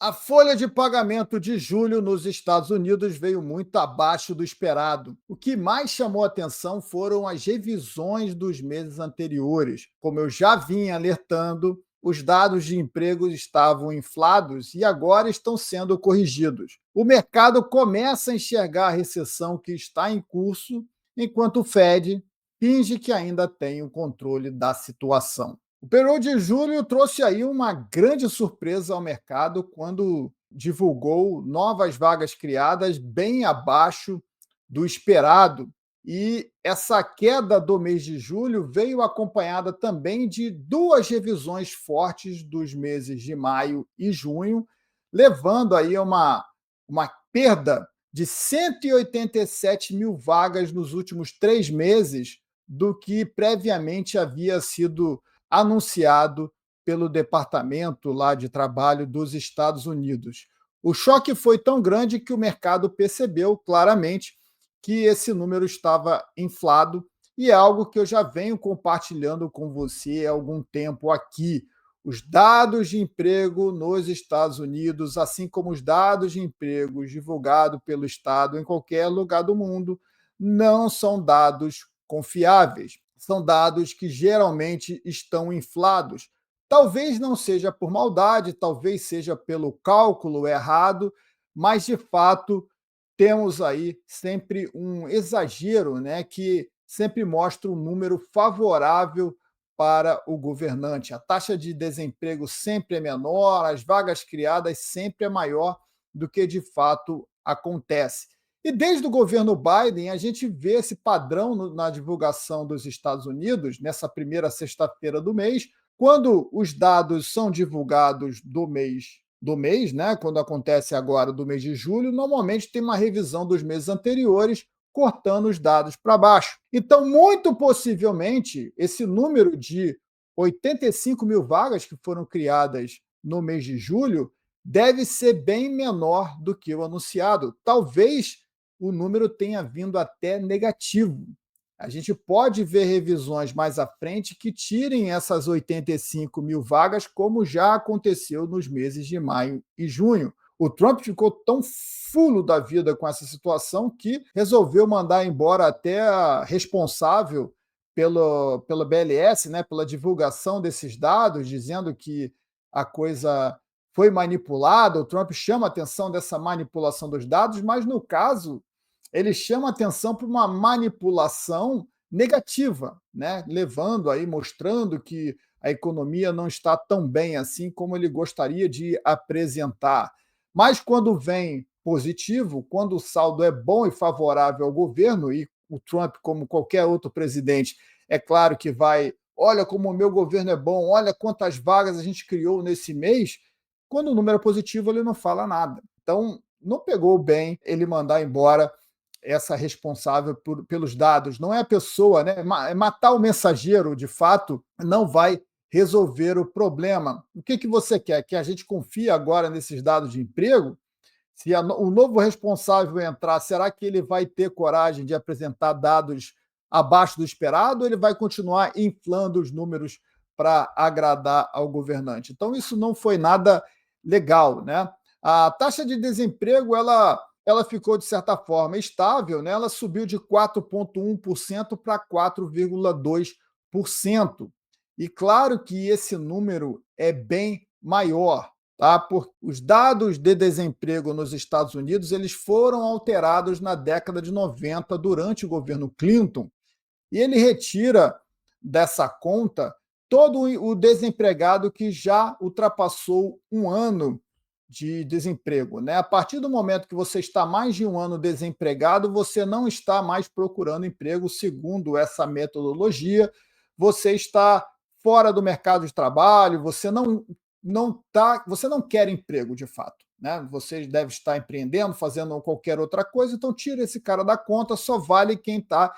A folha de pagamento de julho nos Estados Unidos veio muito abaixo do esperado. O que mais chamou atenção foram as revisões dos meses anteriores. Como eu já vinha alertando, os dados de emprego estavam inflados e agora estão sendo corrigidos. O mercado começa a enxergar a recessão que está em curso, enquanto o Fed finge que ainda tem o controle da situação. O payroll de julho trouxe aí uma grande surpresa ao mercado quando divulgou novas vagas criadas bem abaixo do esperado. E essa queda do mês de julho veio acompanhada também de duas revisões fortes dos meses de maio e junho, levando aí a uma perda de 187 mil vagas nos últimos 3 meses do que previamente havia sido anunciado pelo Departamento lá de Trabalho dos Estados Unidos. O choque foi tão grande que o mercado percebeu claramente que esse número estava inflado e é algo que eu já venho compartilhando com você há algum tempo aqui. Os dados de emprego nos Estados Unidos, assim como os dados de emprego divulgados pelo Estado em qualquer lugar do mundo, não são dados confiáveis. São dados que geralmente estão inflados. Talvez não seja por maldade, talvez seja pelo cálculo errado, mas de fato temos aí sempre um exagero, né, que sempre mostra um número favorável para o governante. A taxa de desemprego sempre é menor, as vagas criadas sempre é maior do que de fato acontece. E desde o governo Biden, a gente vê esse padrão na divulgação dos Estados Unidos, nessa primeira sexta-feira do mês, quando os dados são divulgados do mês, né? Quando acontece agora do mês de julho, normalmente tem uma revisão dos meses anteriores, cortando os dados para baixo. Então, muito possivelmente, esse número de 85 mil vagas que foram criadas no mês de julho deve ser bem menor do que o anunciado. Talvez o número tenha vindo até negativo. A gente pode ver revisões mais à frente que tirem essas 85 mil vagas, como já aconteceu nos meses de maio e junho. O Trump ficou tão fulo da vida com essa situação que resolveu mandar embora até a responsável pela BLS, né, pela divulgação desses dados, dizendo que a coisa foi manipulada. O Trump chama a atenção dessa manipulação dos dados, mas no caso ele chama atenção para uma manipulação negativa, né? Levando aí, mostrando que a economia não está tão bem assim como ele gostaria de apresentar. Mas quando vem positivo, quando o saldo é bom e favorável ao governo, e o Trump, como qualquer outro presidente, é claro que vai, olha como o meu governo é bom, olha quantas vagas a gente criou nesse mês, quando o número é positivo, ele não fala nada. Então, não pegou bem ele mandar embora essa responsável pelos dados. Não é a pessoa, né? Matar o mensageiro, de fato, não vai resolver o problema. O que você quer? Que a gente confie agora nesses dados de emprego? Se o novo responsável entrar, será que ele vai ter coragem de apresentar dados abaixo do esperado ou ele vai continuar inflando os números para agradar ao governante? Então, isso não foi nada legal, né? A taxa de desemprego, ela ficou, de certa forma, estável, né? Ela subiu de 4,1% para 4,2%. E claro que esse número é bem maior, tá? Os dados de desemprego nos Estados Unidos eles foram alterados na década de 90 durante o governo Clinton, e ele retira dessa conta todo o desempregado que já ultrapassou um ano de desemprego, né? A partir do momento que você está mais de um ano desempregado, você não está mais procurando emprego, segundo essa metodologia, você está fora do mercado de trabalho, você não quer emprego de fato, né? Você deve estar empreendendo, fazendo qualquer outra coisa, então tira esse cara da conta, só vale quem está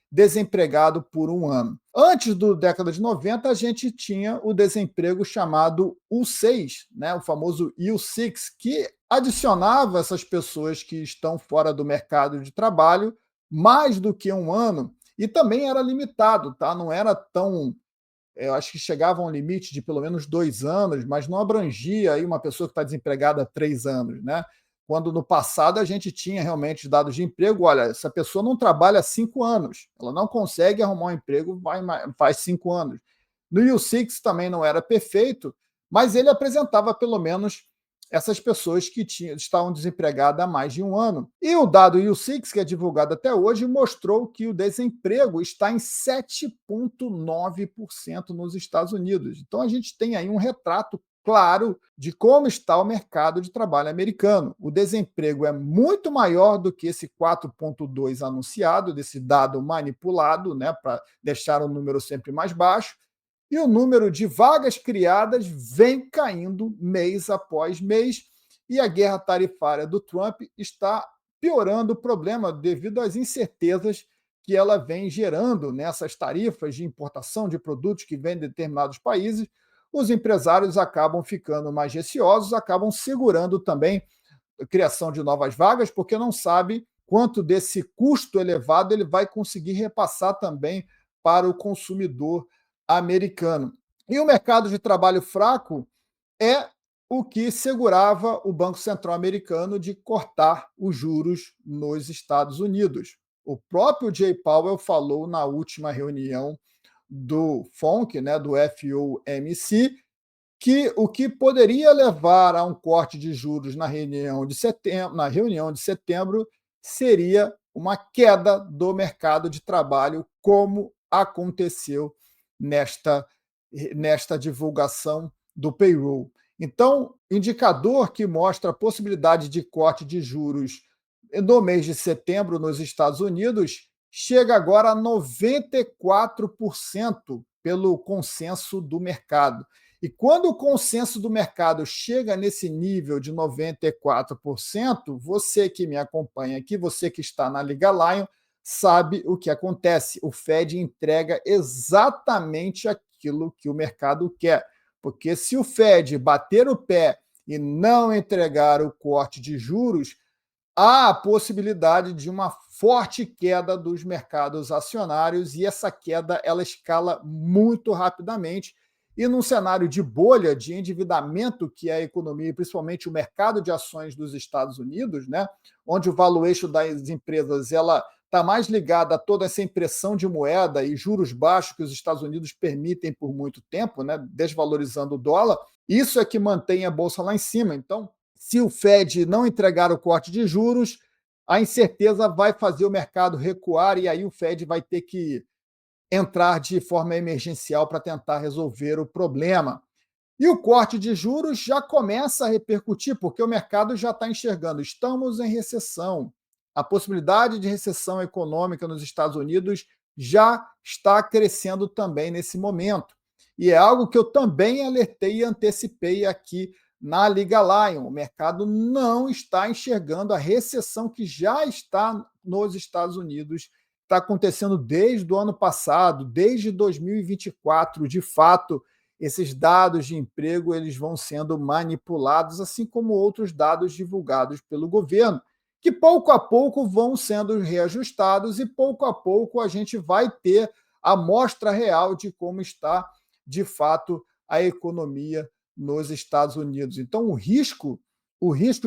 desempregado por um ano. Antes da década de 90, a gente tinha o desemprego chamado U6, né? O famoso U6, que adicionava essas pessoas que estão fora do mercado de trabalho mais do que um ano, e também era limitado, tá? Não era tão eu acho que chegava a um limite de pelo menos 2 anos, mas não abrangia aí uma pessoa que está desempregada há 3 anos, né? Quando no passado a gente tinha realmente dados de emprego, olha, essa pessoa não trabalha há 5 anos, ela não consegue arrumar um emprego faz 5 anos. No U6 também não era perfeito, mas ele apresentava pelo menos essas pessoas que estavam desempregadas há mais de um ano. E o dado U6, que é divulgado até hoje, mostrou que o desemprego está em 7,9% nos Estados Unidos. Então a gente tem aí um retrato claro de como está o mercado de trabalho americano. O desemprego é muito maior do que esse 4,2 anunciado, desse dado manipulado, né, para deixar o número sempre mais baixo, e o número de vagas criadas vem caindo mês após mês, e a guerra tarifária do Trump está piorando o problema devido às incertezas que ela vem gerando nessas tarifas de importação de produtos que vêm de determinados países. Os empresários acabam ficando mais receosos, acabam segurando também a criação de novas vagas, porque não sabe quanto desse custo elevado ele vai conseguir repassar também para o consumidor americano. E o mercado de trabalho fraco é o que segurava o Banco Central americano de cortar os juros nos Estados Unidos. O próprio Jay Powell falou na última reunião do FONC, né, do FOMC, que o que poderia levar a um corte de juros na reunião de setembro seria uma queda do mercado de trabalho, como aconteceu nesta, nesta divulgação do payroll. Então, indicador que mostra a possibilidade de corte de juros no mês de setembro nos Estados Unidos chega agora a 94% pelo consenso do mercado. E quando o consenso do mercado chega nesse nível de 94%, você que me acompanha aqui, você que está na Liga Lion, sabe o que acontece. O Fed entrega exatamente aquilo que o mercado quer. Porque se o Fed bater o pé e não entregar o corte de juros, há a possibilidade de uma forte queda dos mercados acionários, e essa queda ela escala muito rapidamente. E num cenário de bolha, de endividamento que é a economia, e principalmente o mercado de ações dos Estados Unidos, né, onde o valuation das empresas ela está mais ligada a toda essa impressão de moeda e juros baixos que os Estados Unidos permitem por muito tempo, né, desvalorizando o dólar, isso é que mantém a bolsa lá em cima. Então, se o Fed não entregar o corte de juros, a incerteza vai fazer o mercado recuar, e aí o Fed vai ter que entrar de forma emergencial para tentar resolver o problema. E o corte de juros já começa a repercutir, porque o mercado já está enxergando, estamos em recessão. A possibilidade de recessão econômica nos Estados Unidos já está crescendo também nesse momento. E é algo que eu também alertei e antecipei aqui na Liga Lion. O mercado não está enxergando a recessão que já está nos Estados Unidos, está acontecendo desde o ano passado, desde 2024. De fato, esses dados de emprego eles vão sendo manipulados, assim como outros dados divulgados pelo governo, que pouco a pouco vão sendo reajustados, e pouco a pouco a gente vai ter a amostra real de como está, de fato, a economia nos Estados Unidos. Então, o risco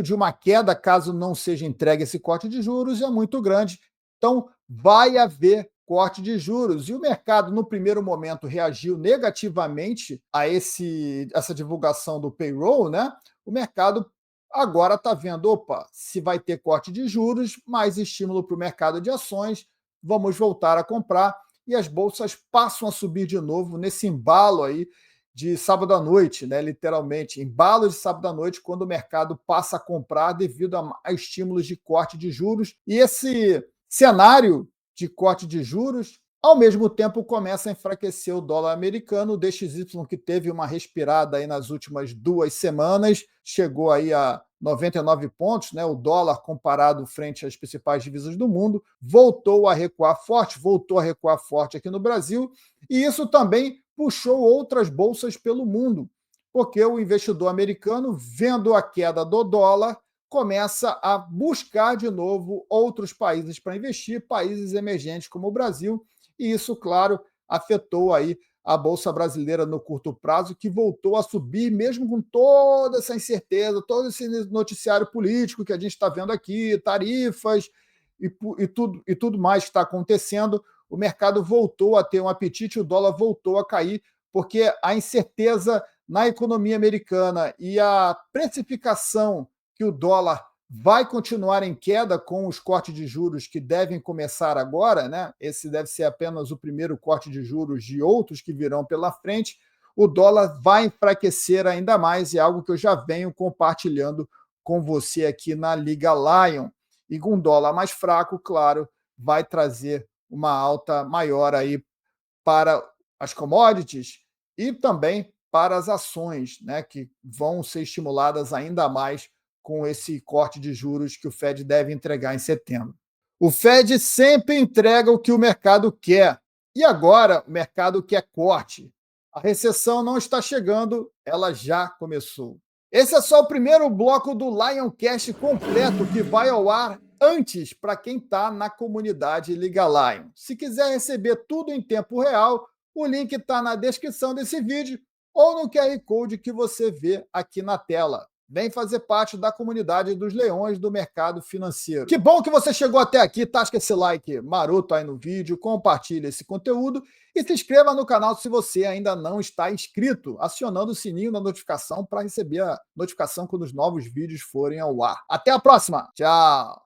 de uma queda, caso não seja entregue esse corte de juros, é muito grande. Então, vai haver corte de juros. E o mercado, no primeiro momento, reagiu negativamente a essa divulgação do payroll, né? O mercado agora está vendo, opa, se vai ter corte de juros, mais estímulo para o mercado de ações, vamos voltar a comprar, e as bolsas passam a subir de novo nesse embalo aí de sábado à noite, né? Literalmente, embalo de sábado à noite, quando o mercado passa a comprar devido a estímulos de corte de juros. E esse cenário de corte de juros, ao mesmo tempo, começa a enfraquecer o dólar americano, o DXY, que teve uma respirada aí nas últimas 2 semanas, chegou aí a 99 pontos, né? O dólar comparado frente às principais divisas do mundo, voltou a recuar forte aqui no Brasil, e isso também puxou outras bolsas pelo mundo, porque o investidor americano, vendo a queda do dólar, começa a buscar de novo outros países para investir, países emergentes como o Brasil, e isso, claro, afetou aí a Bolsa Brasileira no curto prazo, que voltou a subir, mesmo com toda essa incerteza, todo esse noticiário político que a gente está vendo aqui, tarifas e tudo mais que está acontecendo. O mercado voltou a ter um apetite, o dólar voltou a cair, porque a incerteza na economia americana e a precificação que o dólar vai continuar em queda com os cortes de juros que devem começar agora, né? Esse deve ser apenas o primeiro corte de juros de outros que virão pela frente. O dólar vai enfraquecer ainda mais, é algo que eu já venho compartilhando com você aqui na Liga Lion. E com um dólar mais fraco, claro, vai trazer uma alta maior aí para as commodities e também para as ações, né, que vão ser estimuladas ainda mais com esse corte de juros que o Fed deve entregar em setembro. O Fed sempre entrega o que o mercado quer. E agora o mercado quer corte. A recessão não está chegando, ela já começou. Esse é só o primeiro bloco do Lioncast completo que vai ao ar antes para quem está na comunidade Liga Lion. Se quiser receber tudo em tempo real, o link está na descrição desse vídeo ou no QR Code que você vê aqui na tela. Vem fazer parte da comunidade dos leões do mercado financeiro. Que bom que você chegou até aqui, tasca esse like maroto aí no vídeo, compartilha esse conteúdo e se inscreva no canal se você ainda não está inscrito, acionando o sininho da notificação para receber a notificação quando os novos vídeos forem ao ar. Até a próxima! Tchau!